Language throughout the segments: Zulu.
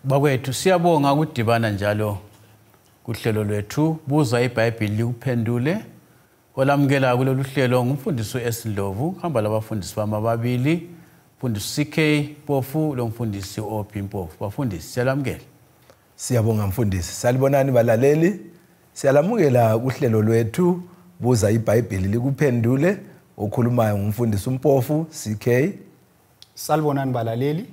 Bakwethu siyabonga ukudibana njalo kuhlelo lwethu Buza Ibhayibhili likuphendule. Olamukela kulolu hlelo ngumfundisi eSindlovu, hamba labafundisi bami ababili, mfundisi CK Mpofu lo mfundisi OP Mpofu. Bafundisi siyalamukela. Siyabonga mfundisi. Salibonani balaleli. Siyalamukela kuhlelo lwethu Buza Ibhayibhili likuphendule. Okhulumayo ngumfundisi Mpofu CK. Salibonani balaleli.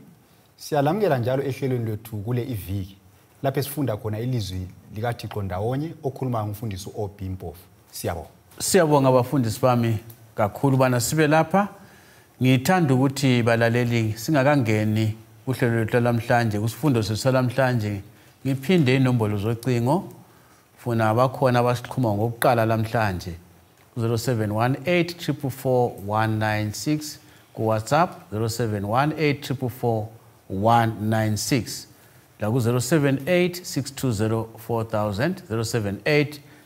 Siyalamukela njalo ehlelweni lwethu kule iviki lapho sifunda khona ilizwi likaThixo ndawonye okhuluma ngumfundisi OP Mpofu. Siyabonga. Siyabonga abafundisi bami kakhulu bana sibe lapha. Ngithanda ukuthi balaleli singakangeni kuhlelo lwethu namhlanje kusifundo sesalamhlanje ngiphinde inombolo zocingo funa abakhona abasiqhuma ngokuqala namhlanje 0718444196 ku WhatsApp 0718444196 la ku 0786204000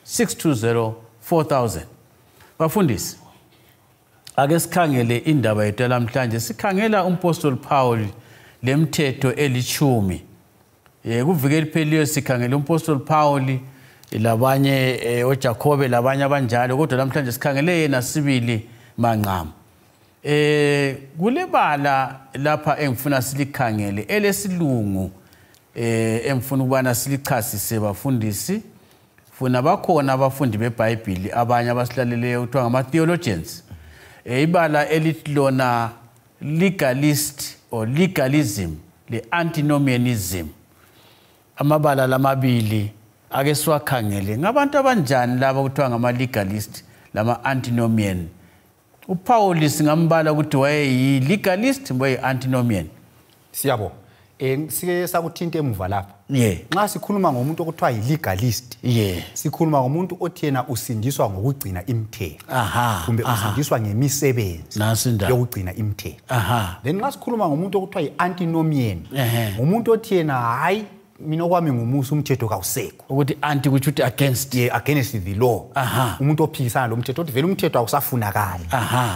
0786204000. Bafundisi, ake sikhangele indaba yethu namhlanje. Sikhangela umpostoli Paul lemthetho eli10. Kuvike lipheliyo sikhangela umpostoli Paul labanye oJakobe labanye abanjalo, kodwa namhlanje sikhangele yena sibili manqama. Kulebala lapha engifuna silikhangele elesilungu engifuna ukubana silichasise bafundisi. Funa bakhona abafundi beBhayibhili abanye abasilaleleyo kuthiwa ngama theologians. Ibala elihlona legalist or legalism le antinomianism. Amabala lamabili ake siwakhangele ngabantu abanjani laba kuthiwa ngama legalist lama antinomian. uPaul singambala ukuthi wayeyi legalist waye antinomian. Siyabo. Sike sakuthinta emuva lapha. Nxa sikhuluma ngomuntu okuthiwa yi-legalist, sikhuluma ngomuntu othi yena usindiswa ngokugcina imithetho. Kumbe usindiswa ngemisebenzi yokugcina imithetho. Then nxa sikhuluma ngomuntu okuthiwa yi-antinomian, umuntu othi yena hayi mina kwami ngumusa umthetho kawusekho. Ukuthi anti kuthi uthi against the law. Umuntu ophikisana lo mthetho othi vele umthetho awusafunakali.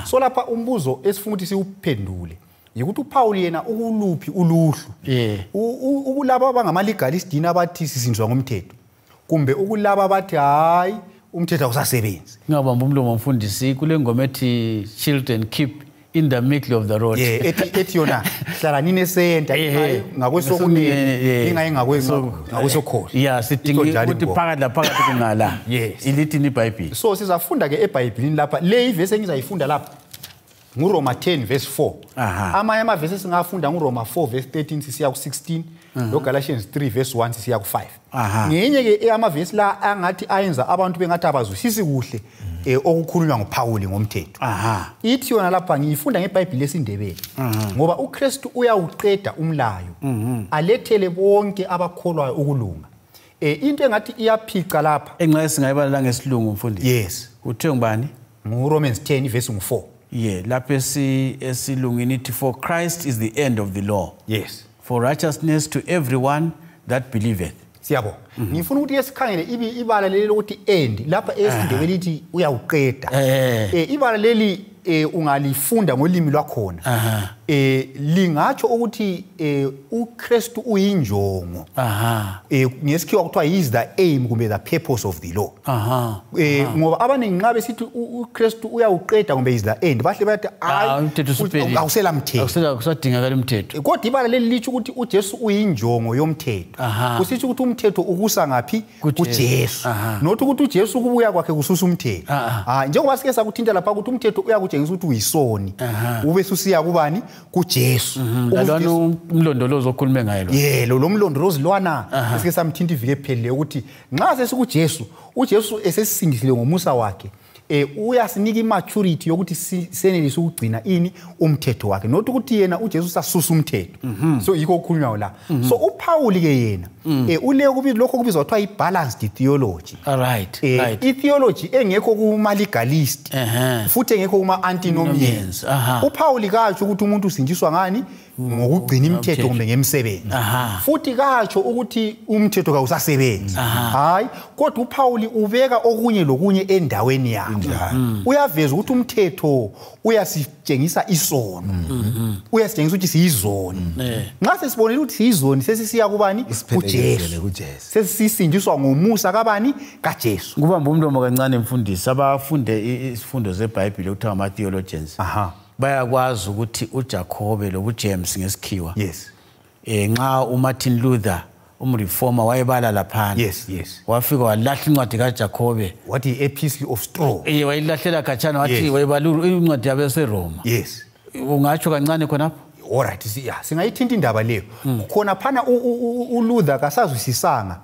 So lapha umbuzo esifuna ukuthi siwuphendule yikuthi uPaul yena ukuluphi uluhlu. Ukulaba abangama legalist dina abathi sisindiswa ngomthetho, kumbe ukulaba bathi hayi umthetho awusasebenzi. Ngabamba umlomo mfundisi kule ngoma ethi children keep in the middle of the road. Ethi yona hlala nine center ngakwesokunene ingayi ngakwesokhohla. Sidinga ukuthi phakathi la phakathi kungala. Ilithi iBhayibhili. So sizafunda ke eBhayibhilini lapha le ivesi engizayifunda lapha nguRoma 10 verse 4. Amanye amavesi singafunda nguRoma 4 verse 13 sisiya ku16 noGalatians 3 verse 1 sisiya ku5. Ngenye ke amavesi la angathi ayenza abantu bengathi abazwisisi kuhle okukhulunywa nguPaul ngomthetho. Ithi yona lapha ngiyifunda ngeBhayibhili lesindebele ngoba uKristu uyawuqeda umlayo alethele bonke abakholwayo ukulunga. Into engathi iyaphica lapha enxa singayibala ngesilungu mfundisi. Uthe ngubani? nguRomans 10 verse 4. Lapha esilungini ithi for Christ is the end of the law. For righteousness to everyone that believeth. Siyabo. Ngifuna ukuthi esikhangele ibala leli lokuthi end lapha esindebele lithi uyawuqeda. Ibala leli ungalifunda ngolimi lwakhona. Lingatsho ukuthi uKristu uyinjongo. Ngesikhiwa kuthiwa is the aim kumbe the purpose of the law. Ngoba abaningi nxa besithi uKristu uyawuqeda kumbe is the end bahle bathi awusela mthetho. Akusadingakala umthetho. Kodwa ibala leli lithi ukuthi uJesu uyinjongo yomthetho. Kusithi ukuthi umthetho ukusa ngaphi kuJesu. Nothi ukuthi uJesu kubuya kwakhe kususa umthetho. Njengoba sike sakuthinta lapha ukuthi umthetho uyakutshengisa ukuthi uyisoni. Ube susiya kubani? kuJesu. Lalwana umlondolozo okhulume ngayo lo mlondolozo lwana esike samthinta ivike ephele ukuthi nxa sesikuJesu, uJesu esesisindisile ngomusa wakhe uyasinika imaturity yokuthi senelise ukugcina ini umthetho wakhe, nothi ukuthi yena uJesu sasusa umthetho. So yikho okukhulunywa la. So uPaul ke yena ule kubizwa lokho kubizwa kuthiwa i-balanced theology. I-theology engekho kuma legalist futhi engekho kuma antinomians. uPaul katsho ukuthi umuntu usindiswa ngani ngokugcina imithetho kumbe ngemsebenzi futhi katsho ukuthi umthetho kawusasebenzi hayi kodwa uPaul ubeka okunye lokunye endaweni yakho uyaveza ukuthi umthetho uyasitshengisa isono uyasitshengisa ukuthi siyizoni nxa sesibonile ukuthi siyizoni sesisiya kubani kuJesu sesisindiswa ngomusa kabani kaJesu kubamba umlomo kancane mfundisi abafunde isifundo zeBhayibheli ukuthiwa ama theologians bayakwazi ukuthi uJacobe lobuJames ngesikhiwa nxa uMartin Luther umreformer wayebala laphana wafika walahla incwadi kaJacobe wathi epistle of straw wayilahlela khatshana wathi wayibalula incwadi yabe seRoma ungatsho kancane khonapho alright singayithinta indaba leyo khona phana uLuther kasazwisisanga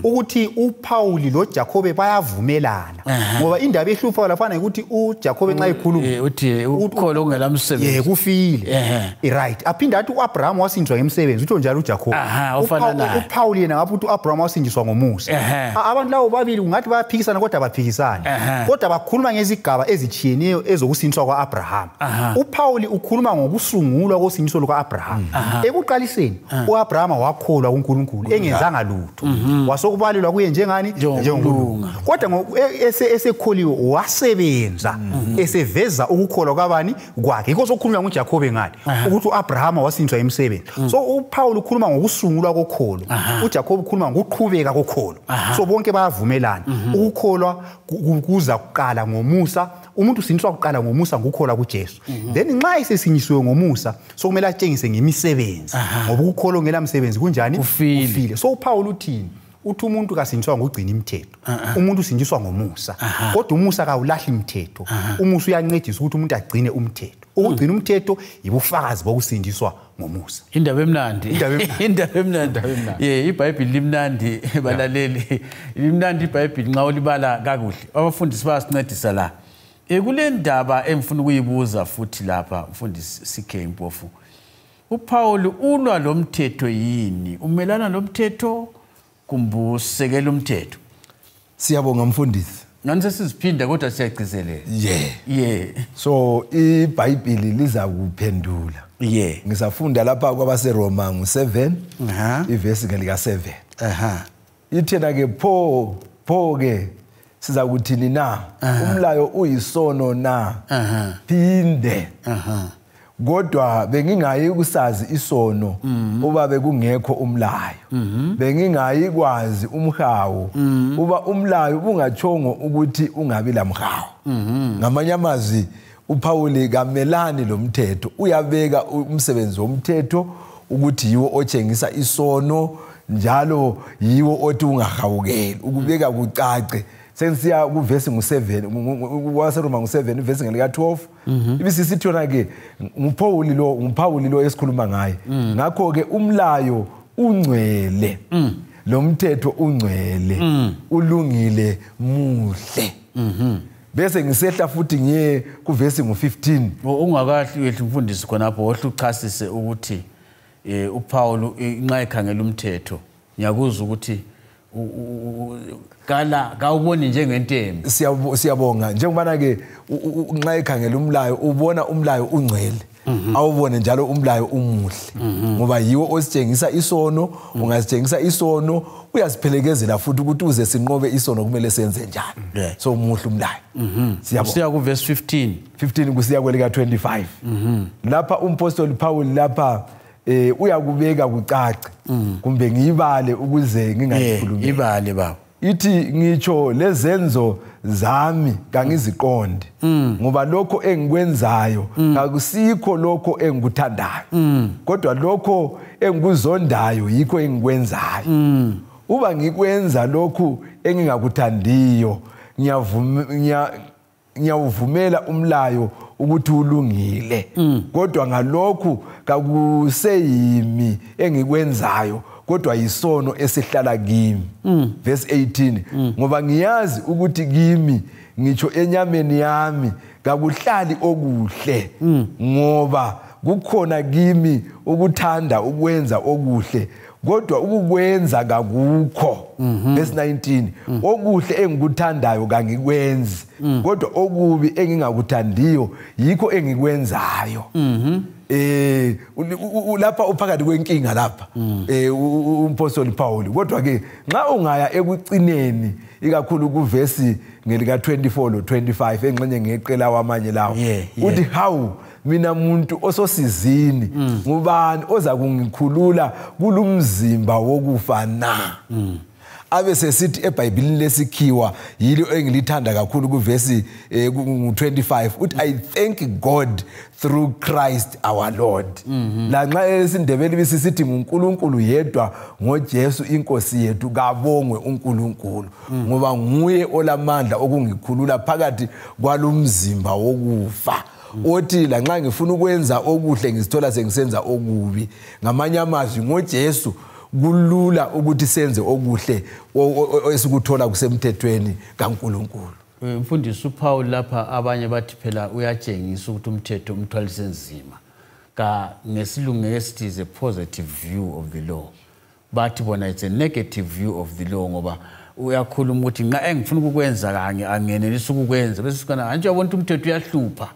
ukuthi uPaul loJacobe bayavumelana ngoba indaba ehlupha lapha ukuthi uJacobe nxa ekhuluma uthi ukholo ongela umsebenzi kufile right aphinda athi uAbraham wasindiswa ngemsebenzi utho njalo uJacobe uPaul yena ngapha uAbraham wasindiswa ngomusa abantu labo babili ungathi bayaphikisana kodwa baphikisana kodwa bakhuluma ngezigaba ezitshiyeneyo ezokusindiswa kwaAbraham uPaul ukhuluma ngokusungulwa kosindiswa lukaAbraham ekuqaliseni uAbraham wakholwa kuNkulunkulu engenzanga lutho wasokubalelwa kuye njengani njengokulunga kodwa esekholiwe wasebenza eseveza ukukholwa kwabani kwakhe yikho sokukhuluma ngoJacobe ngale ukuthi uAbraham wasindiswa emsebenzi so uPaul ukhuluma ngokusungulwa kokholo uJacobe ukhuluma ngokuqhubeka kokholo so bonke bayavumelana ukukholwa kuza kuqala ngomusa umuntu usindiswa kuqala ngomusa ngokukholwa kuJesu then nxa esesinyisiwe ngomusa so kumele atshengise ngemisebenzi ngoba ukukholwa ngela msebenzi kunjani ufile so uPaul uthini uthi umuntu kasindiswa ngokugcina imithetho umuntu usindiswa ngomusa kodwa umusa kawulahli imithetho umusa uyancedisa ukuthi umuntu agcine umthetho ukugcina umthetho yibufakazi bokusindiswa ngomusa indaba emnandi iBhayibheli limnandi balaleli limnandi iBhayibheli nxa ulibala kakuhle abafundisi bayasincedisa la kule ndaba emfuna ukuyibuza futhi lapha mfundisi CK Mpofu uPaul ulwa lo mthetho yini umelana lo mthetho kumbusekela umthetho siyabonga mfundisi nani sesiziphinda kodwa siyagcizelela so iBhayibheli liza kuphendula ngisafunda lapha kwabaseRoma ngo7 ivesi ngelika 7 ithena ke pho ke siza kuthini na umlayo uyisono na phinde kodwa bengingayi kusazi isono uba bekungekho umlayo bengingayi kwazi umhawu uba umlayo ungachongo ukuthi ungabi lamhawu ngamanye amazwi uPaul kamelani lo mthetho uyabeka umsebenzi womthetho ukuthi yiwo otshengisa isono njalo yiwo othi ungahawukeli ukubeka kucace sensiya kuvesi ngo7 waseRoma ngo7 ivesi ngelika 12 ibisisithona ke uPaul lo esikhuluma ngaye ngakho ke umlayo ungcwele lo mthetho ungcwele ulungile muhle bese ngisehla futhi ngiye kuvesi ngo15 ungakahli mfundisi khonapho ohluchasise ukuthi uPaul nxa ekhangela umthetho ngiyakuzwa ukuthi kawuboni njengentembi siyabonga njengoba ke nxa ekhangela umlayo ubona umlayo ungcwele awubone njalo umlayo umuhle ngoba yiwo ositshengisa isono ungasitshengisa isono uyasiphelekezela futhi ukuthi uze sinqobe isono kumele senze njani so umuhle umlayo siyabonga siya ku verse 15 kusiya kwelika 25 lapha umpostoli Paul lapha uyakubeka kucace kumbe ngiyibale ukuze ngingayikhulumi ibale baba ithi ngitsho lezenzo zami kangiziqonde ngoba lokho engikwenzayo akusikho lokho engikuthandayo kodwa lokho engikuzondayo yikho engikwenzayo uba ngikwenza lokhu engingakuthandiyo ngiyavumela umlayo ukuthi ulungile kodwa ngalokhu kakuseyimi engikwenzayo kodwa yisono esihlala kimi verse 18 ngoba ngiyazi ukuthi kimi ngitsho enyameni yami kakuhlali okuhle ngoba kukhona kimi ukuthanda ukwenza okuhle kodwa ukukwenza kakukho. Verse 19, okuhle engikuthandayo kangikwenzi, kodwa okubi engingakuthandiyo yikho engikwenzayo. Lapha uphakathi kwenkinga lapha umpostoli Paul. Kodwa ke nxa ungaya ekucineni ikakhulu kuvesi ngelika 24 lo 25 engxenye ngeqela wamanye lawo, uthi how mina muntu ososizini ngubani oza kungikhulula kulumzimba wokufa na? Abe sesithi eBhayibhelini lesikhiwa yilo engilithanda kakhulu kuvesi 25 uthi I thank God through Christ our Lord. La nxa esindebele bisisithi uNkulunkulu yedwa ngoJesu inkosi yethu, kabongwe uNkulunkulu ngoba nguye olamandla okungikhulula phakathi kwalumzimba wokufa. Othi la nxa ngifuna ukwenza okuhle ngisithola sengisenza okubi. Ngamanye amazwi ngoJesu kulula ukuthi senze okuhle esikuthola kusemthethweni kaNkulunkulu. Mfundisi uPaul lapha abanye bathi phela uyatshengisa ukuthi umthetho umthwalise nzima. Ka ngesilungu esithi is a positive view of the law. Bathi bona it's a negative view of the law ngoba uyakhuluma ukuthi nxa engifuna ukukwenza kanye angenelisa ukukwenza bese sikana anje wonke umthetho uyahlupha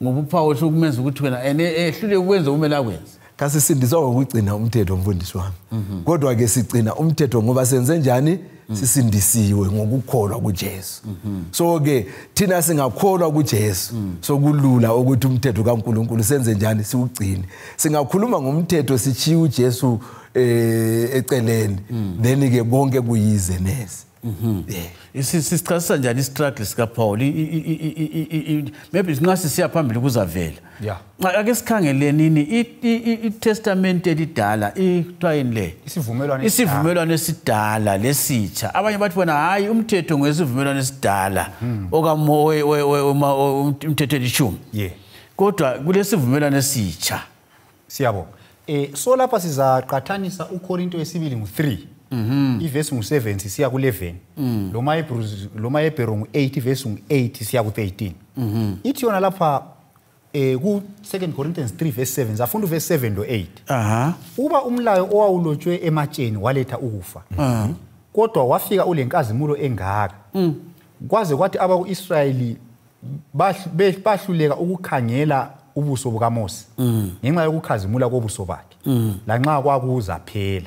ngoba uPaul sokumenza ukuthi wena ehlule ukwenza kumele akwenze. Kasisindiswa ukugcina umthetho mfundisi wami. Kodwa ke sigcina umthetho ngoba senze njani? Sisindisiwe ngokukholwa kuJesu. So ke thina singakholwa kuJesu sokulula ukuthi umthetho kaNkulunkulu senze njani? Siugcine. Singakhuluma ngomthetho sichiya uJesu eceleni, then ke bonke kuyize nesi. Sichasisa njani istruggle sika Paul? Maybe singase siya phambili kuzavela. Ake sikhangele nini iTestament elidala ithwayini le isivumelwano esidala lesitsha. Abanye bathi bona hayi umthetho ngesivumelwano esidala okamowe umthetho elishumi. Kodwa kulesivumelwano esitsha. Siyabonga. So lapha sizaqathanisa uKorinto wesibili ngo3. Ivesi ngu7 siya ku11. Loma Hebrew ngu8 ivesi ngu8 siya ku13. Ithi yona lapha ku 2 Corinthians 3 verse 7 zafunda verse 7 lo 8. Uba umlayo owawulotshwe ematsheni waletha ukufa. Kodwa wafika ulenkazimulo engaka. Kwaze kwathi abakuIsrayeli bahluleka ukukhangela ubuso bukaMose ngenxa yokukhazimula kobuso bakhe lanxa kwakuza phela.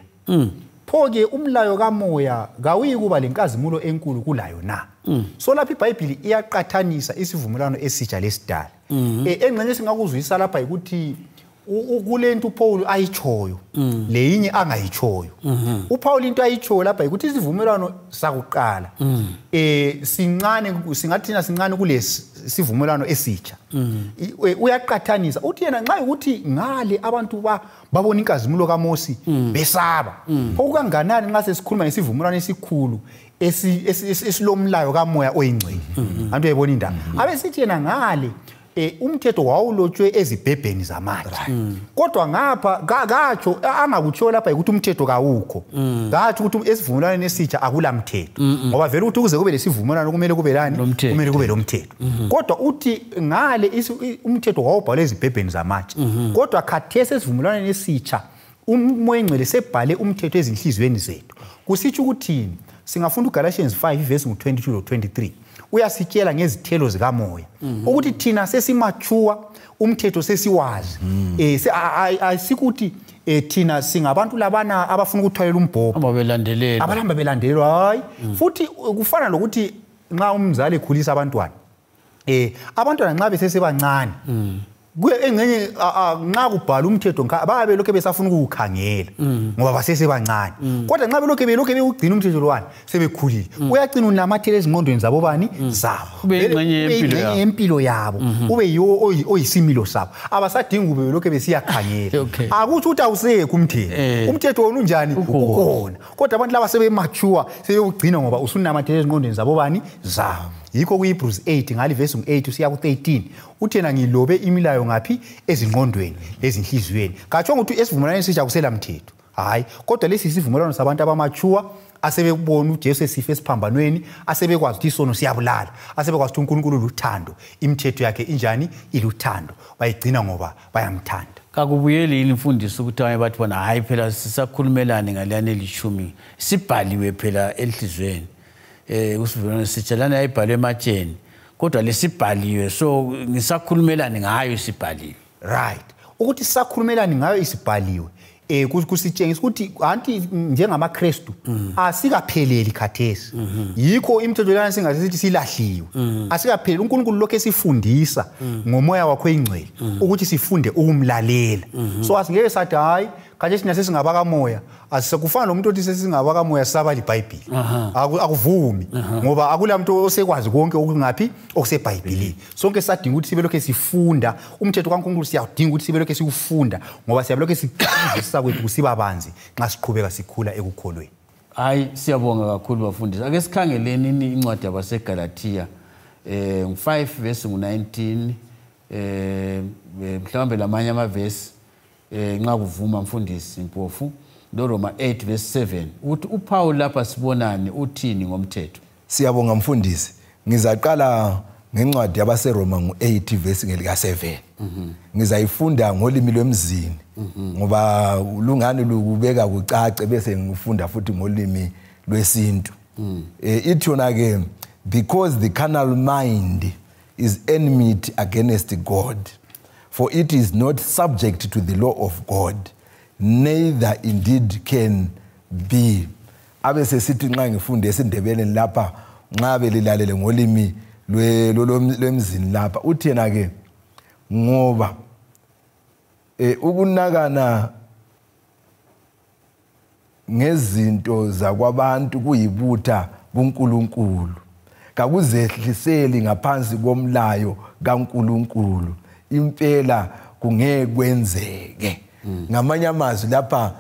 Pho-ke umlayo kamoya kawuyikuba lenkazimulo enkulu kulayo na. So lapha iBhayibheli iyaqathanisa isivumelwano esitsha lesidala. Engxenye singakuzwisa lapha ukuthi kulento uPaul ayichoyo leyinye angayichoyo. uPaul into ayichoyo lapha ukuthi isivumelwano sakuqala singathina sincane kulesi sivumelwano esitsha. Uyaqathanisa uthi yena nxa ukuthi ngale abantu babona inkazimulo kaMose besaba. Okukanganani nxa sesikhuluma ngesivumelwano esikhulu esilomlayo kamoya oyingcwele. Antu uyayibona indaba. Abe sithi yena ngale umthetho wawulotshwe ezibhebheni zamatshe. Kodwa ngapha katsho angakutsho lapha ukuthi umthetho kawukho. Kathi ukuthi esivumelwaneni esitsha akulamthetho. Ngoba vele ukuthi ukuze kube lesivumelwano kumele kube lani? Kumele kube lo mthetho. Kodwa uthi ngale umthetho wawubhalwe ezibhebheni zamatshe. Kodwa khathesi esivumelwaneni esitsha umoya engcwele sebhale umthetho ezinhlizweni zethu. Kusitsho ukuthi singafunda uGalatians 5 verse 22 to 23. Uyasitshela ngezithelo zikamoya ukuthi thina sesimachuwa umthetho sesiwazi. Asikuthi thina singabantu labana abafuna ukuthwalela umbhobho abalamba belandelelwa. Hayi futhi kufana lokuthi nxa umzali ekhulisa abantwana abantwana nxa besesebancane engcenye nxa kubhala umthetho babe lokho besafuna ukukhangela ngoba basesebancane. Kodwa nxa belokho beugcina umthetho lwana sebekhulile uyagcina unamathele ezingqondweni zabo bani zabo engcenye impilo yabo ube yiwo oyisimilo sabo abasadinga ube lokho besiyakhangela. Akuthi uthi awusekho umthetho wona unjani ukhona. Kodwa abantu laba sebemature sebewugcina ngoba usunamathele ezingqondweni zabo bani zabo. Yikho kuHebrews 8 ngali verse 8 usiya ku13 uthena ngilobe imilayo ngapi ezingqondweni lezinhliziyweni. Katsho ukuthi esivumelwaneni esitsha kusela mthetho. Hayi kodwa lesi isivumelwano sabantu abamature asebekubona uJesu esife esiphambanweni asebekwazi ukuthi isono siyabulala asebekwazi ukuthi uNkulunkulu luthando imithetho yakhe injani iluthando bayigcina ngoba bayamthanda. kakubuyeli yini mfundisi ukuthi abanye bathi bona hayi phela sisakhulumelane ngaliyana elishumi sibhaliwe phela enhlizweni kusivuna sitshelana ayibhalwe ematsheni kodwa lesibhaliwe so ngisakhulumelane ngayo sibhaliwe right ukuthi sisakhulumelane ngayo isibhaliwe kusitshengisa ukuthi anti njengamaKristu asikapheleli khathesi yikho imithetho lana singasithi silahliwe asikapheleli uNkulunkulu lokho esifundisa ngomoya wakho engcwele ukuthi sifunde ukumlalela so asingeke sathi hayi kanje sina sesingabaka moya asisekufana nomuntu othi sesingabaka moya saba liBhayibheli akuvumi ngoba akulamuntu osekwazi konke okungaphi okuseBhayibhelini sonke sadinga ukuthi sibe lokho sifunda umthetho kaNkulunkulu siyadinga ukuthi sibe lokho siufunda ngoba siyabe siqhubeka kwethu kusibabanzi nxa siqhubeka sikhula ekukholweni hayi siyabonga kakhulu bafundisi ake sikhangeleni incwadi yabaseGalatia 5 verse 19 mhlawumbe lamanye amavesi nxa kuvuma mfundisi impofu Roma 8 verse 7 uthi uPaul lapha sibonani uthini ngomthetho siyabonga mfundisi ngizaqala ngencwadi yabaseRoma ngo8 verse ngelika 7 ngizayifunda ngolimi lwemzini ngoba ulungani lukubeka kucace bese ngifunda futhi ngolimi lwesintu ithi yona ke because the carnal mind is enmity against God for it is not subject to the law of God neither indeed can be abese sithi nxa ngifunde esindebeleni lapha nxa belilalele ngolimi lwemzini lapha uthi yena ke ngoba ukunakana ngezinto zakwabantu kuyibutha kuNkulunkulu kakuzehliseli ngaphansi komlayo kaNkulunkulu impela kungeke kwenzeke ngamanye amazwi lapha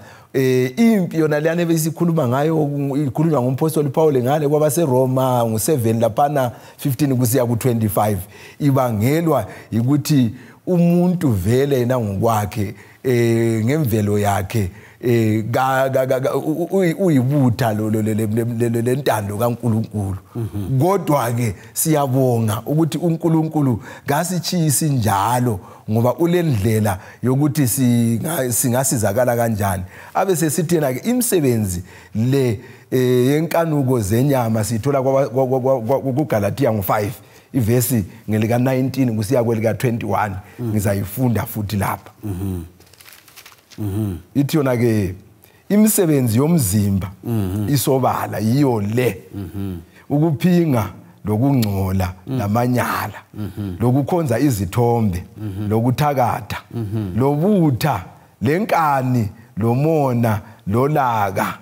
impi yona leyana ebesikhuluma ngayo ikhulunywa ngumpostoli Paul ngale kwabaseRoma ngo7 laphana 15 kusiya ku25 ibangelwa ukuthi umuntu vele yena ngokwakhe ngemvelo yakhe uyibutha lentando kaNkulunkulu kodwa ke siyabonga ukuthi uNkulunkulu ngasichisi njalo ngoba ulendlela yokuthi singasizakala kanjani abese sithena ke imisebenzi le yenkanuko zenyama sithola kuGalatia ngo5 ivesi ngelika 19 kusiya kwelika 21 ngizayifunda futhi lapha ithi yona ke imisebenzi yomzimba isobala yiyo le ukuphinga lokungcola namanyala lokukhonza izithombe lokuthakatha lobutha lenkani lomona lolaka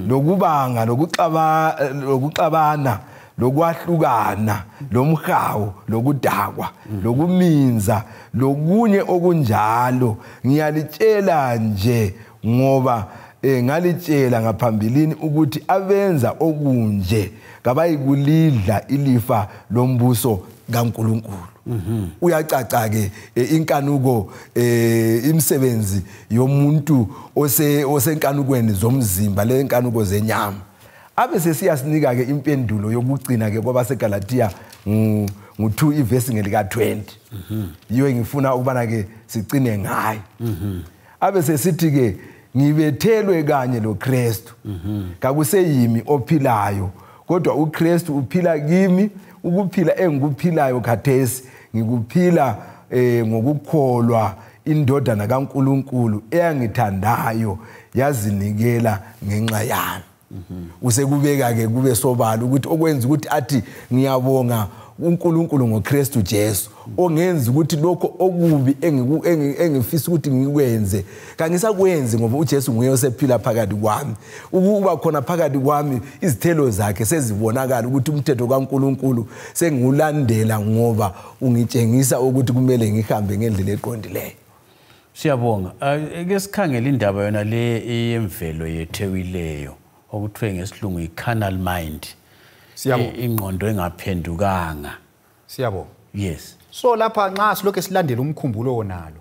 lokubanga lokuxabana lokwahlukana lomhawu lokudakwa lokuminza lokunye okunjalo ngiyalitshela nje ngoba ngalitshela ngaphambilini ukuthi abenza okunje kabayikulidla ilifa lombuso kaNkulunkulu uyacaca ke inkanuko imisebenzi yomuntu osenkanukweni zomzimba le inkanuko zenyama abese siyasinika ke impendulo yokugcina ke kwabaseGalatia ngo2 ivesi ngelika 20 yiyo ngifuna ukubana ke sigcine ngayo abese sithi ke ngibethelwe kanye loKristu kakuseyimi ophilayo kodwa uKristu uphila kimi ukuphila engikuphilayo khathesi ngikuphila ngokukholwa indodana kaNkulunkulu eyangithandayo yazinikela ngenxa yami usekubeka ke kube sobala ukuthi okwenza ukuthi athi ngiyabonga uNkulunkulu ngoKristu Jesu ongenza ukuthi lokho okubi engifisa ukuthi ngikwenze kangisakwenzi ngoba uJesu nguye osephila phakathi kwami ukuba khona phakathi kwami izithelo zakhe sezibonakala ukuthi umthetho kaNkulunkulu sengiwulandela ngoba ungitshengisa ukuthi kumele ngihambe ngendlela eqondileyo siyabonga ake sikhangele indaba yona le yemvelo yethewileyo okuthiwe ngesilungu i-carnal mind ingqondo engaphendukanga siyabonga yes so lapha nxa silokho silandela umkhumbulo wonalo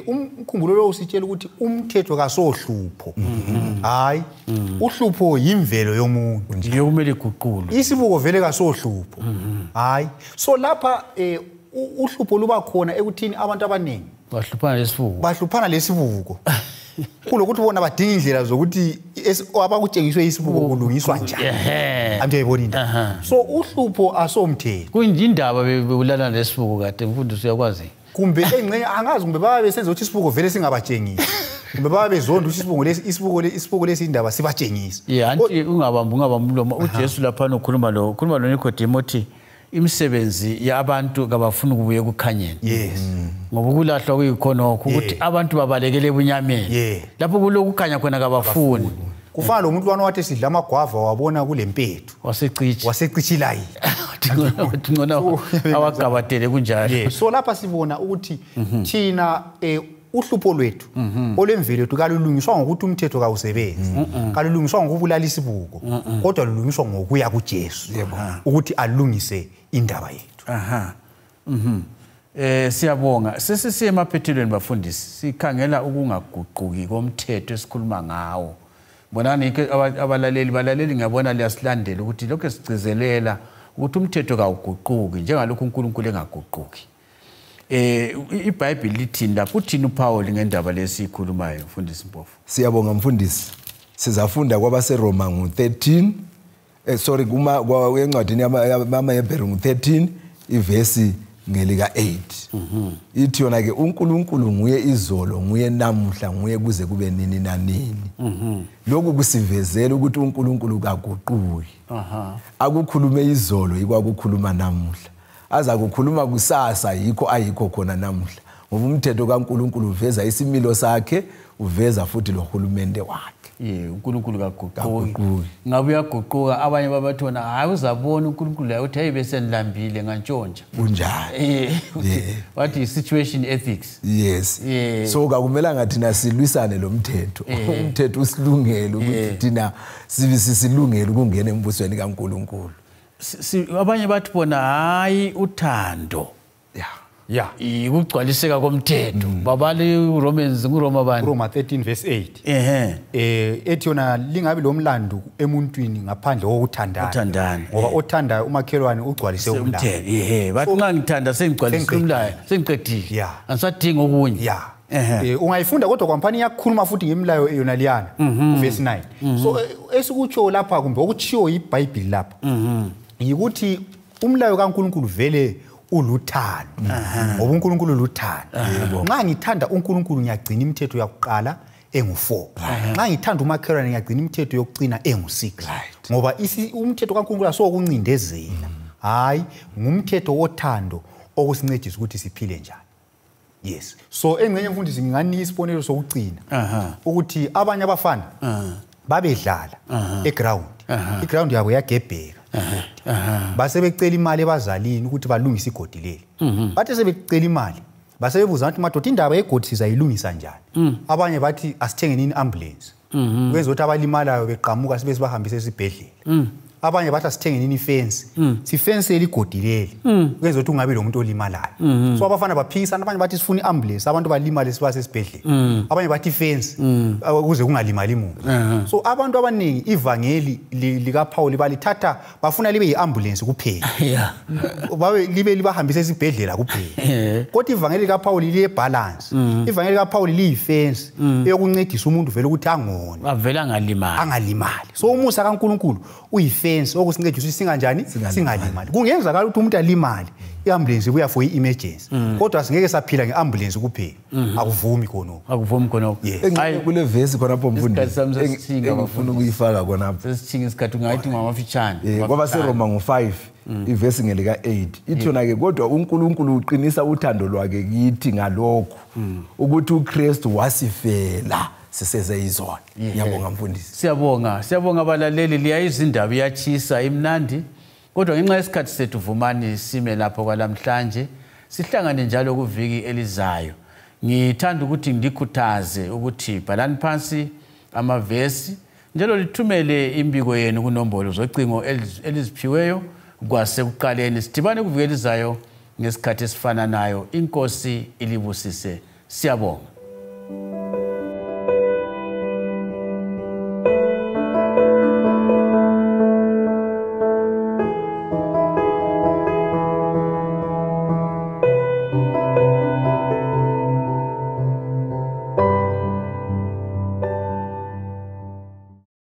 umkhumbulo lo usitshela ukuthi umthetho kasohlupho hayi uhlupho yimvelo yomuntu nje kumele iguqulwe isibuko vele kasohlupho hayi so lapha uhlupho luba khona ekuthini abantu abaningi bahluphana lesibuko kulokuthi bona badinga indlela zokuthi abakutshengiswe isibuko kulungiswa njani ande uyibonile so uhlupho asomthetho kuyindaba beulala lesibuko kade mfundisi uyakwazi kumbe engcenye angazi kumbe baba besenza ukuthi isibuko vele singabatshengisi kumbe baba bezonda ukuthi isibuko lesi indaba sibatshengisa anti ungabamba umlomo uJesu lapha ukhuluma lo Nicodemus uthi imisebenzi yabantu kabafuna ukubuye ekukhanyeni ngoba ukulahlwa kuyikhonokho ukuthi abantu babalekele ebunyameni lapho kulokukhanya khona kabafuni kufana lo muntu wano wathi sidla amagwava wabona kule mpethu wasecichilayi ngona awagabatele kunjalo so lapha sibona ukuthi thina uhlupho lwethu olemvelo lethu kalulungiswa ngokuthi umthetho kawusebenzi kalulungiswa ngokubulala isibuko kodwa lulungiswa ngokuya kuJesu ukuthi alungise indaba yethu siyabonga sesisiye emaphethelweni bafundisi sikhangela ukungaguquki komthetho esikhuluma ngawo bonani abalaleli ngiyabona liyasilandela ukuthi lokho sigcizelela ukuthi umthetho kawuguquki njengalokho uNkulunkulu engaguquki iBhayibheli lithini lapho uthini uPaul ngendaba lesikhulumayo mfundisi Mpofu siyabonga mfundisi sizafunda kwabaseRoma ngo13 sorry encwadini yamaHebheru ngo13 ivesi ngelika 8 ithi yona ke uNkulunkulu nguye izolo nguye namuhla nguye kuze kube nini nanini lokhu kusivezela ukuthi uNkulunkulu kaguquki akukhulume izolo ikwakukhuluma namuhla aza kukhuluma kusasa yikho ayikho khona namuhla ngoba umthetho kaNkulunkulu uveza isimilo sakhe uveza futhi lohulumende wakhe uNkulunkulu kaguquki ngabe uyaguquka abanye babathona hayi uzabona uNkulunkulu la uthi ayibese nilambile ngantshontsha kunjani what is situation ethics so kakumelanga thina silwisane lo mthetho umthetho usilungele ukuthi thina sisilungele ukungena embusweni kaNkulunkulu abanye bathi bona hayi uthando ikugcwaliseka komthetho babali Romans nguroma bani Roma 13 verse 8 ethi yona lingabi lo mlando emuntwini ngaphandle kokuthandana ngoba othandayo umakhelwane ugcwalise umlando bathi nxa ngithanda sengigcwalise umlayo sengiqedile angisadinga okunye ungayifunda kodwa kwampani yakhuluma futhi ngemilayo yona liyana verse 9 so esikutsho lapha kumbe okuchiyo iBhayibheli lapha yikuthi umlayo kaNkulunkulu vele uluthando ngoba uNkulunkulu uluthando nxa ngithanda uNkulunkulu ngiyagcina imithetho yakuqala engu4 nxa ngithanda umakhelwane ngiyagcina imithetho yokucina engu6 ngoba umthetho kaNkulunkulu asokuncindezela hayi ngumthetho wothando okusincedisa ukuthi siphile njani so engcenye mfundisi nginganika isibonelo sokucina ukuthi abanye abafana babedlala eground iground yabo yagebheka base becela imali ebazalini ukuthi balungise igodi leli bathi sebecela imali base bebuza ukuthi madoda indaba yegodi sizayilungisa njani abanye bathi asithengeni ambulance kwenza ukuthi abalimalayo beqhamuka sibe sibahambise esibhedlela abanye bathi asithengeni ifence sifence igodi leli kwenza ukuthi ungabe lo muntu olimalayo so abafana baphikisana abanye bathi sifuna iambulance abantu balimala sibase esibhedlela abanye bathi ifence ukuze kungalimali umuntu so abantu abaningi ivangeli lika Paul balithatha bafuna libe iambulance kuphela babe libe libahambise esibhedlela kuphela kodwa ivangeli lika Paul liye balance ivangeli lika Paul liyifence eyokuncedisa umuntu vele ukuthi angone avela angalimali so umusa kaNkulunkulu uyifence okusincedisa ukuthi singanjani singalimali kungenzakala ukuthi umuntu alimali iambulance ibuya for emergency kodwa singeke saphila ngeambulance kuphela akuvumi khonoko hayi kule verse khona lapho mfundisi engifuna ukuyifaka khona lapho sesithinga isikhathi ungayithi ngamafitshane ngoba seRoma ngo5 ivesi ngelika 8 ithona ke kodwa uNkulunkulu uqinisa uthando lwakhe kithi ngalokho ukuthi uKristu wasifela siseze izona ngiyabonga mfundisi siyabonga abalaleli liyayizindaba iyachisa imnandi kodwa ngenxa yesikhathi sethu vumani sime lapho kwalamhlanje sihlangane njalo kuviki elizayo ngithanda ukuthi ngikhuthaze ukuthi bhalani phansi amavesi njalo lithumele imbiko yenu kunombolo zocingo eliziphiweyo kwasekuqaleni sidibane kuviki elizayo ngesikhathi esifana nayo inkosi ilibusise siyabonga